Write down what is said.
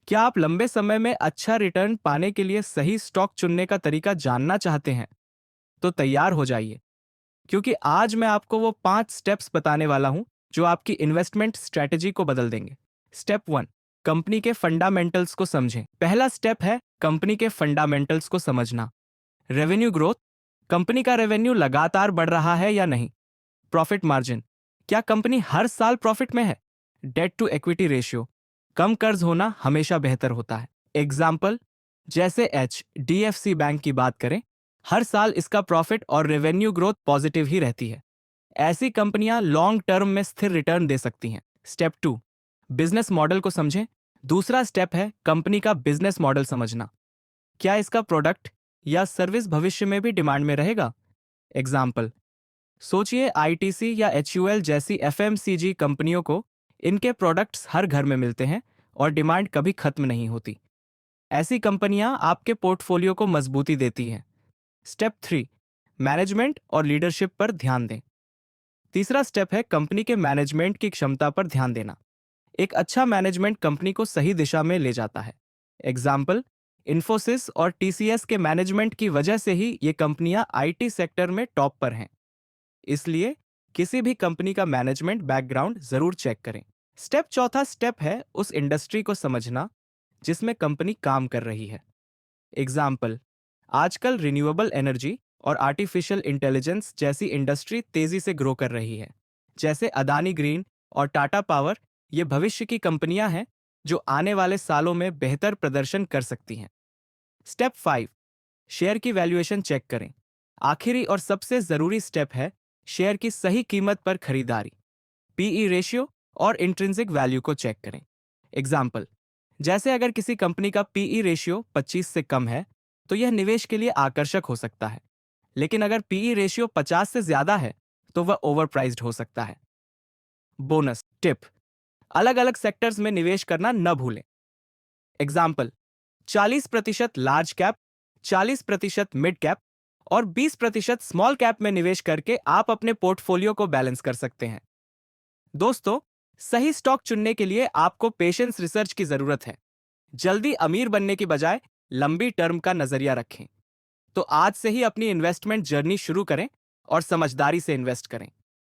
क्या आप लंबे समय में अच्छा रिटर्न पाने के लिए सही स्टॉक चुनने का तरीका जानना चाहते हैं? तो तैयार हो जाइए, क्योंकि आज मैं आपको वो 5 स्टेप्स बताने वाला हूं जो आपकी इन्वेस्टमेंट स्ट्रैटेजी को बदल देंगे। स्टेप 1, कंपनी के फंडामेंटल्स को समझें। पहला स्टेप है कंपनी के फंडामेंटल्स को समझना। रेवेन्यू ग्रोथ, कंपनी का रेवेन्यू लगातार बढ़ रहा है या नहीं। प्रॉफिट मार्जिन, क्या कंपनी हर साल प्रॉफिट में है। डेट टू इक्विटी रेशियो, कम कर्ज होना हमेशा बेहतर होता है। एग्जाम्पल, जैसे HDFC बैंक की बात करें, हर साल इसका प्रॉफिट और रेवेन्यू ग्रोथ पॉजिटिव ही रहती है। ऐसी कंपनियां लॉन्ग टर्म में स्थिर रिटर्न दे सकती हैं। स्टेप 2, बिजनेस मॉडल को समझें। दूसरा स्टेप है कंपनी का बिजनेस मॉडल समझना। क्या इसका प्रोडक्ट या सर्विस भविष्य में भी डिमांड में रहेगा। एग्जाम्पल, सोचिए ITC या HUL जैसी FMCG कंपनियों को इनके प्रोडक्ट्स हर घर में मिलते हैं और डिमांड कभी खत्म नहीं होती। ऐसी कंपनियां आपके पोर्टफोलियो को मजबूती देती हैं। स्टेप 3, मैनेजमेंट और लीडरशिप पर ध्यान दें। तीसरा स्टेप है कंपनी के मैनेजमेंट की क्षमता पर ध्यान देना। एक अच्छा मैनेजमेंट कंपनी को सही दिशा में ले जाता है। एग्जाम्पल, इन्फोसिस और TCS के मैनेजमेंट की वजह से ही ये कंपनियां IT सेक्टर में टॉप पर हैं। इसलिए किसी भी कंपनी का मैनेजमेंट बैकग्राउंड जरूर चेक करें। चौथा स्टेप है उस इंडस्ट्री को समझना जिसमें कंपनी काम कर रही है। एग्जाम्पल, आजकल रिन्यूएबल एनर्जी और आर्टिफिशियल इंटेलिजेंस जैसी इंडस्ट्री तेजी से ग्रो कर रही है। जैसे अदानी ग्रीन और टाटा पावर, ये भविष्य की कंपनियां हैं जो आने वाले सालों में बेहतर प्रदर्शन कर सकती हैं। स्टेप 5, शेयर की वैल्यूएशन चेक करें। आखिरी और सबसे जरूरी स्टेप है शेयर की सही कीमत पर खरीदारी। PE रेशियो और इंट्रिंसिक वैल्यू को चेक करें। एग्जाम्पल, जैसे अगर किसी कंपनी का PE रेशियो 25 से कम है तो यह निवेश के लिए आकर्षक हो सकता है, लेकिन अगर PE रेशियो 50 से ज्यादा है तो वह ओवरप्राइज्ड हो सकता है। बोनस टिप, अलग अलग सेक्टर्स में निवेश करना न भूलें। Example, 40% large cap, 40% mid cap और 20% स्मॉल कैप में निवेश करके आप अपने पोर्टफोलियो को बैलेंस कर सकते हैं। दोस्तों, सही स्टॉक चुनने के लिए आपको पेशेंस रिसर्च की जरूरत है। जल्दी अमीर बनने की बजाय लंबी टर्म का नजरिया रखें। तो आज से ही अपनी इन्वेस्टमेंट जर्नी शुरू करें और समझदारी से इन्वेस्ट करें।